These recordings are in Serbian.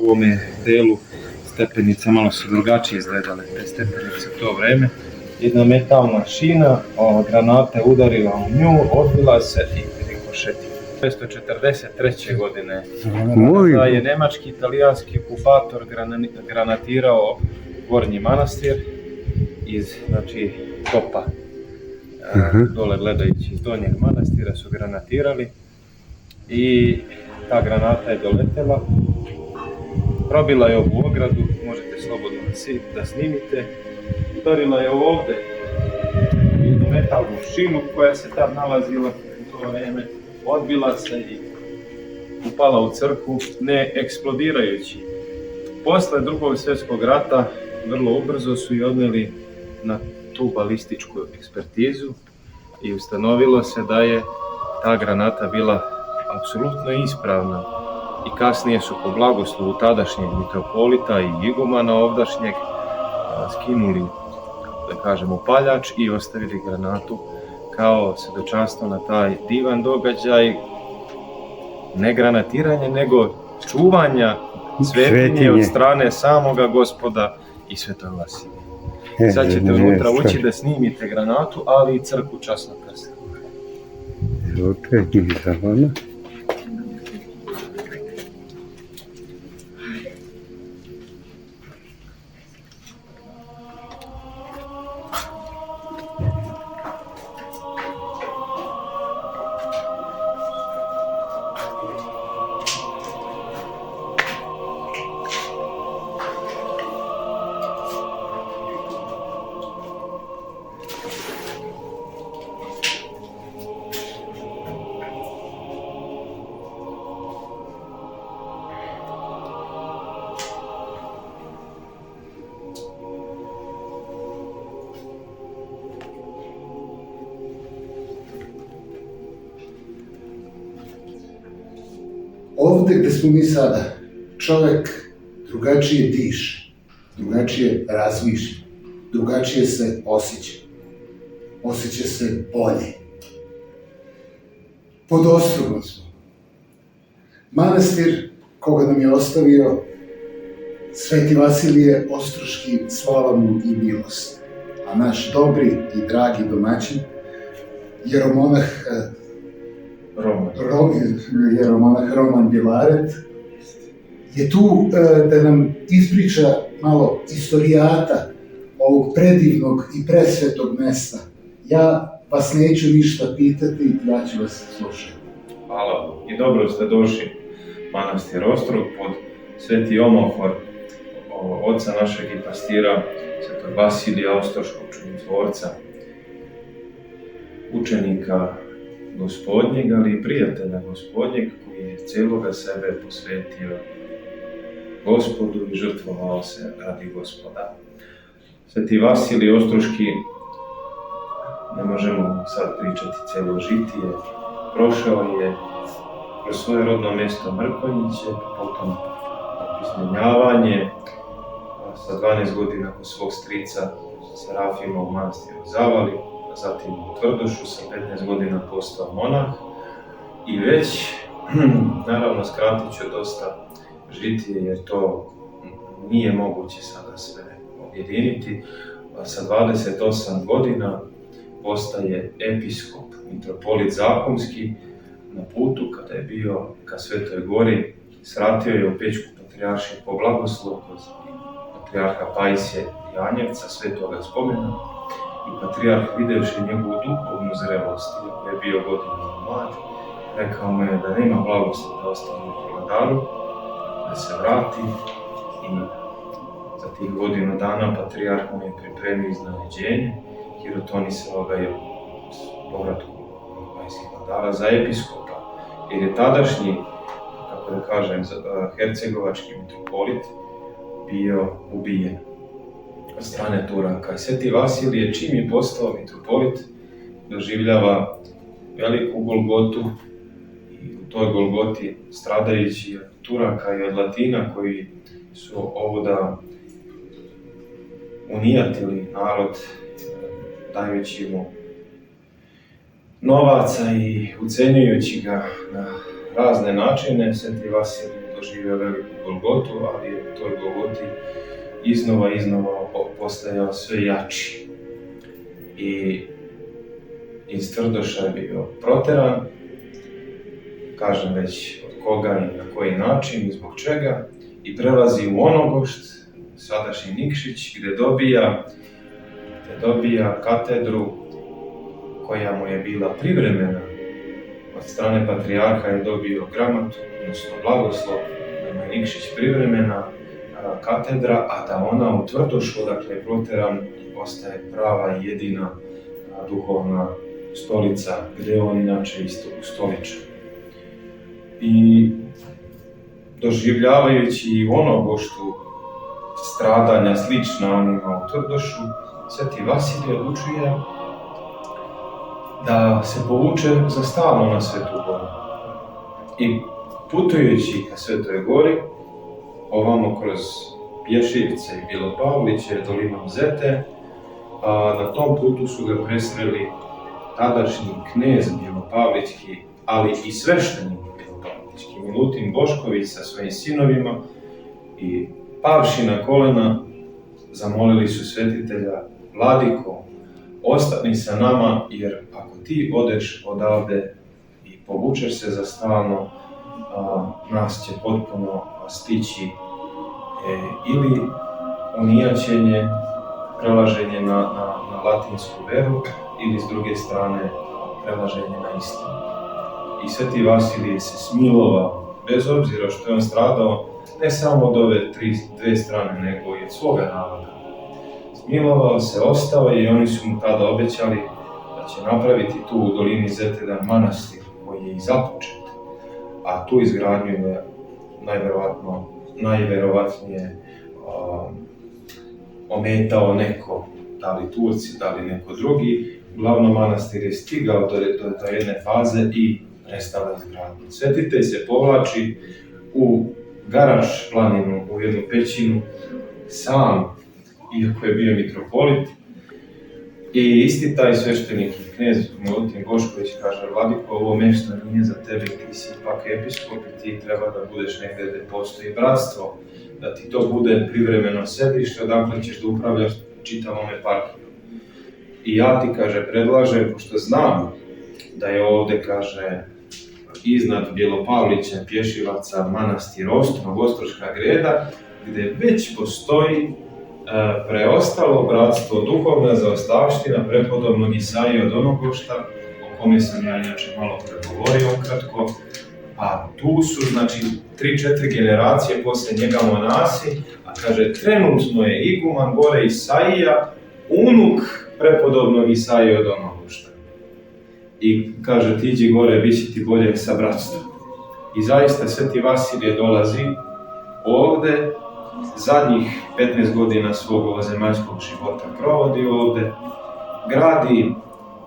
U ovome delu stepenice malo su drugačije izgledale, te stepenice u to vreme. Jedna metalna šina, granata je udarila u nju, odbila se i rikošetila. 1943. godine kada je nemački italijanski okupator granatirao Gornji Manastir iz topa. Dole gledajući iz Donjeg Manastira su granatirali i ta granata je doletela, probila je ovu ogradu, možete slobodno da snimite, udarila je ovdje jednu metalnu šinu koja se tad nalazila u to vreme, odbila se i upala u crkvu, ne eksplodirajući. Posle Drugog svjetskog rata vrlo ubrzo su i odneli na tu balističku ekspertizu i ustanovilo se da je ta granata bila apsolutno ispravna. I kasnije su po blagoslovu tadašnjeg mitropolita i igumana ovdašnjeg skinuli, da kažemo, paljač i ostavili granatu kao svedočanstvo na taj divan događaj, ne granatiranje, nego čuvanja svetinje od strane samoga Gospoda i Svetog Vasilija. Sad ćete unutra ući da snimite granatu, ali i crkvu Časnog krsta. Ovdje gdje smo mi sada, čovjek drugačije diše, drugačije razmišlja, drugačije se osjeća se bolje. Pod ostrogom smo. Manastir koga nam je ostavio Sveti Vasilije Ostroški, slava mu i milost. A naš dobri i dragi domaćin, jeromonah Roman Bilaret je tu da nam ispriča malo istorijata ovog predivnog i presvetog mesta. Ja vas neću ništa pitati, ja ću vas slušati. Hvala i dobro ste došli manastir Ostrog pod Sveti Omofor, oca našeg i pastira Svetog Vasilija Ostroškog čudotvorca, učenika Gospodnjeg, ali i prijatelja Gospodnjeg, koji je cijeloga sebe posvetio Gospodu i žrtvovao se radi Gospoda. Sveti Vasilij Ostroški, ne možemo sad pričati cijelo žitije, prošao je kroz svoje rodno mjesto Mrkonjiće, potom opismenjavanje, sa 12 godina kod svog strica Serafima u manastiru Zavali, zatim u Tvrdošu, sa 15 godina postao monah i već, naravno skratit ću dosta žitije jer to nije moguće sada sve objediniti, sa 28 godina postaje episkop, mitropolit Zakonski, na putu kada je bio ka Svetoj Gori, svratio je u Pećku patrijaršiju po blagoslovu kod patrijarha Pajsije i Anjevca, svetoga spomena, i patrijarh, videvši njegovu duhovnu zrelost, iako je bio godinama mlad, rekao mu je da nema blagoslova da ostane u Hilandaru, da se vrati i za tih godinu dana patrijarh mu je pripremio iznenađenje, hirotonisao ga je u povratku iz Hilandara za episkopa, jer je tadašnji, kako da kažem, hercegovački mitropolit bio ubijen od strane Turaka. I Sveti Vasilije, čim je postao mitropolit, doživljava veliku golgotu i u toj golgoti stradajući od Turaka i od Latina koji su ovuda unijatili narod dajući mu novaca i ucenjujući ga na razne načine, Sveti Vasilije doživio veliku Golgotu, ali je u toj Golgoti iznova postajao sve jači. I iz Tvrdoša je bio proteran, kažem već od koga i na koji način i zbog čega, i prelazi u Onogošt, sadašnji Nikšić, gdje dobija katedru koja mu je bila privremena. Od strane patrijarha je dobio gramatu, odnosno blagoslov, da mu je Nikšić privremena katedra, a da ona u Tvrdošu, odakle je proteran, postaje prava i jedina duhovna stolica, gdje on inače isto ustoličen. I doživljavajući i u Onogoštu stradanja slična onima u Tvrdošu, Sveti Vasilij odlučuje da se povuče za stalno na Svetu Goru. I putujući ka Svetoj Gori, ovamo kroz Pješivce i Bilopavliće, dolinom Zete, na tom putu su ga presreli tadašnji knez Bilopavlićki, ali i sveštenik Bilopavlićki, Milutin Bošković sa svojim sinovima, i pavši na kolena zamolili su svetitelja: Vladiko, ostani sa nama, jer ako ti odeš odavde i povučeš se za stalno, nas će potpuno stići ili unijaćenje, prelaženje na latinsku veru, ili s druge strane prelaženje na istinu. I Sveti Vasilije se smilovao, bez obzira što je on stradao ne samo od ove dve strane, nego i od svoga naroda. Smilovao se, ostao je, i oni su mu tada obećali da će napraviti tu u dolini Zete jedan manastir koji je i započet, a tu izgradnju je najverovatnije ometao neko, da li Turci, da li neko drugi. Uglavnom, manastir je stigao do jedne faze i prestala izgradnja. Svetitelj se povlači u Garaš planinu, u jednu pećinu, sam, iako je bio mitropolit. I isti taj sveštenik i knez Milutin Bošković kaže: Vladiko, ovo mjesto nije za tebe, ti si ipak episkop i ti treba da budeš negdje gdje postoji bratstvo, da ti to bude privremeno sedište, odakle ćeš da upravljaš čitavom eparhijom. I ja ti, kaže, predlažem, pošto znam da je ovdje, kaže, iznad Bjelopavlića, Pješivaca, manastir Ostrog, Ostroška greda, gdje već postoji preostalo bratstvo, duhovna zaostavština prepodobnog Isaije od Onogošta, o kome sam ja inače malo pregovorio ukratko, a tu su, znači, 3-4 generacije poslije njega monasi, a kaže, trenutno je iguman gore Isaija, unuk prepodobnog Isaije od Onogošta. I kaže, ti iđi gore, bit će ti bolje sa bratstvom. I zaista Sveti Vasilije dolazi ovdje, zadnjih 15 godina svog ovozemaljskog života provodi ovdje, gradi,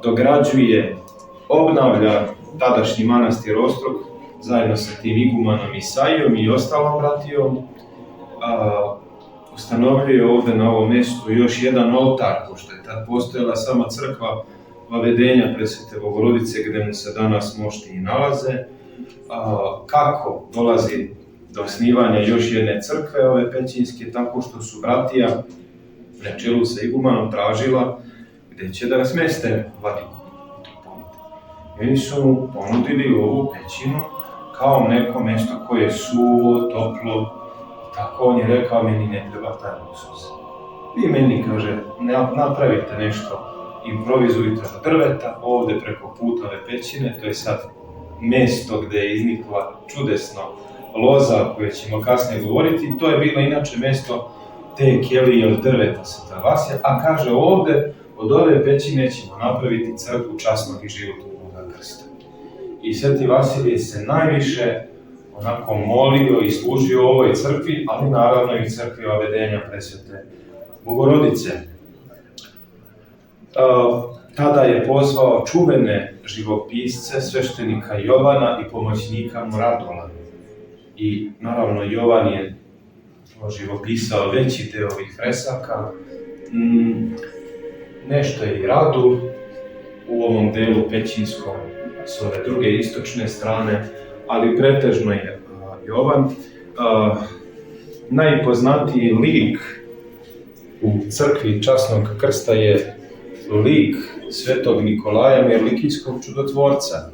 dograđuje, obnavlja tadašnji manastir Ostrog zajedno sa tim igumanom Isaijom i ostalom bratijom. Ustanovljuje ovdje na ovom mjestu još jedan oltar, pošto je tad postojala sama crkva Vavedenja Presvete Bogorodice, gdje mu se danas mošti i nalaze. Kako dolazi do osnivanja još jedne crkve, ove pećinske, tako što su bratija na čelu sa igumanom tražila gdje će da smeste vladiku. I oni su mu ponudili ovu pećinu kao neko mjesto koje je suvo, toplo. Tako on je rekao, meni ne treba taj luksus. Vi meni, kaže, napravite nešto, improvizujte od drveta, ovdje preko puta ove pećine, to je sad mjesto gdje je iznikla čudesno loza, koje ćemo kasnije govoriti. To je bilo inače mjesto te kelije od drveta Sveta Vasilija, a kaže, ovdje od ove pećine ćemo napraviti crkvu časnog i životvornog krsta. I Sveti Vasilije se najviše onako molio i služio ovoj crkvi, ali naravno i crkvi Vavedenja Presvete Bogorodice. Tada je pozvao čuvene živopisce, sveštenika Jovana i pomoćnika mu Radola. I naravno Jovan je živopisao veći deo ovih fresaka. Nešto je i Radul u ovom delu pećinskom s ove druge istočne strane, ali pretežno je Jovan. najpoznatiji lik u crkvi Časnog krsta je lik svetog Nikolaja Merlikijskog čudotvorca,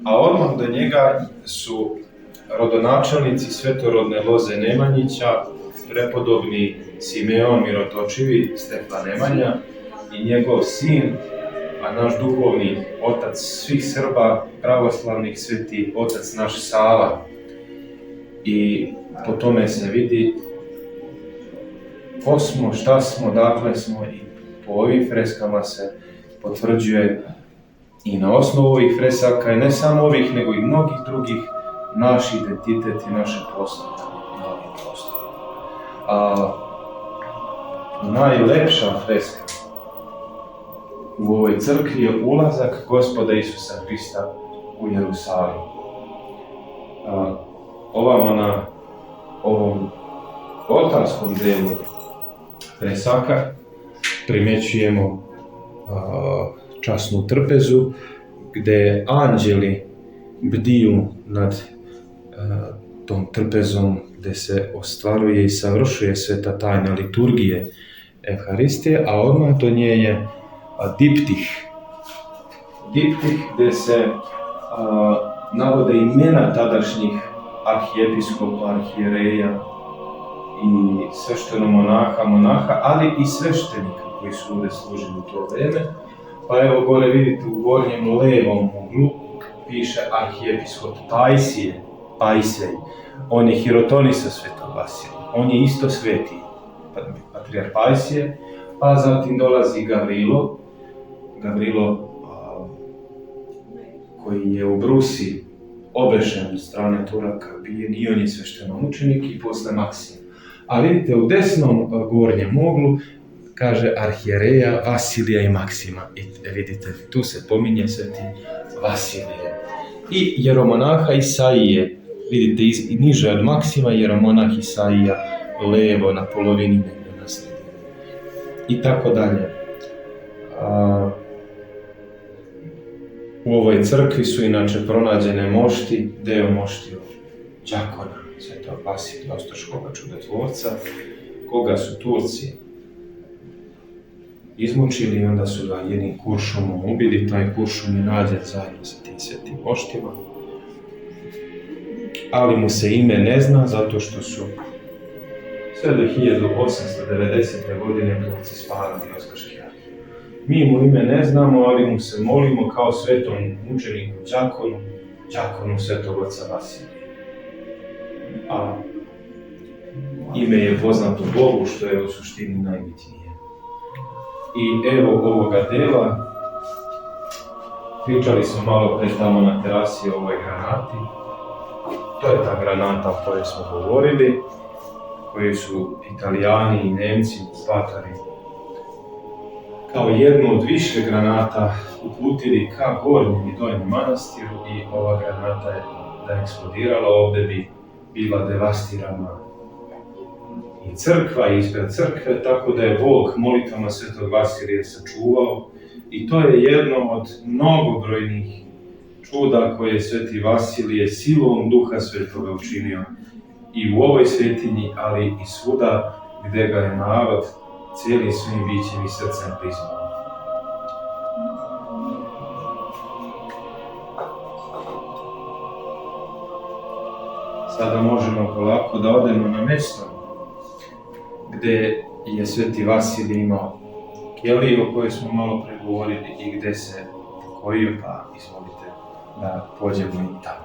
a odmah do njega su rodonačelnici svetorodne loze Nemanjića, prepodobni Simeon Mirotočivi, Stefan Nemanja i njegov sin, a naš duhovni otac svih Srba, pravoslavnih, sveti otac naš Sava. I po tome se vidi ko smo, šta smo, dakle smo, i po ovim freskama se potvrđuje i na osnovu ovih fresaka, i ne samo ovih, nego i mnogih drugih, naš identitet i naše postojanje na ovim prostorima. Najlepša freska u ovoj crkvi je ulazak Gospoda Isusa Hrista u Jerusalim. Ovamo na ovom oltarskom delu fresaka primjećujemo časnu trpezu gdje anđeli bdiju nad tom trpezom, gdje se ostvaruje i savršuje sveta tajna liturgije Evharistije, a odmah do nje je diptih. Diptih gdje se navode imena tadašnjih arhijepiskopa, arhijereja i sveštenomonaha, ali i sveštenika koji su ovdje služili u to vrijeme. Pa evo gore vidite u gornjem levom uglu piše arhijepiskop Pajsej. On je hirotonisa svetog Vasilija. On je isto sveti patrijarh Pajsije, pa zatim dolazi Gavrilo koji je u Brusi obešen od strane Turaka, bijen, i on je sveštenomučenik, i posle Maksim. A vidite u desnom gornjem uglu kaže arhijereja Vasilija i Maksima. I vidite, tu se pominje sveti Vasilije. I jeromonaha Isaije, vidite i niže od Maksima, jeromonah Isaija levo na polovini negdje na sredini. I tako dalje. U ovoj crkvi su inače pronađene mošti, deo moštiju đakona svetog Vasilija Ostroškoga čudotvorca, koga su Turci izmučili i onda su ga jednim kuršumom ubili. Taj kuršum je nađen zajedno sa tim svetim moštima, ali mu se ime ne zna zato što su sve do 1890. godine Turci spalili Ostroški arhiv. Mi mu ime ne znamo, ali mu se molimo kao svetom mučeniku đakonu svetog oca Vasilija. A ime je poznato Bogu, što je u suštini najbitnije. I evo ovoga dela, pričali smo malo pre tamo na terasi o ovoj granati. To je ta granata o kojoj smo govorili, koju su Italijani i Nemci upatali kao jednu od više granata uputili ka gornjem i donjem manastiru, i ova granata je da eksplodirala, ovdje bi bila devastirana i crkva i ispred crkve, tako da je Bog molitvama svetog Vasilija sačuvao, i to je jedno od mnogobrojnih čuda koje je sveti Vasilije silom Duha Svetoga učinio i u ovoj svetinji, ali i svuda gdje ga je narod cijelim svojim bićem i srcem priznao. Sada možemo polako da odemo na mjesto gdje je sveti Vasilij imao keliju o kojoj smo malo pregovorili i gdje se pokojio, pa izvolite da pođemo i tamo.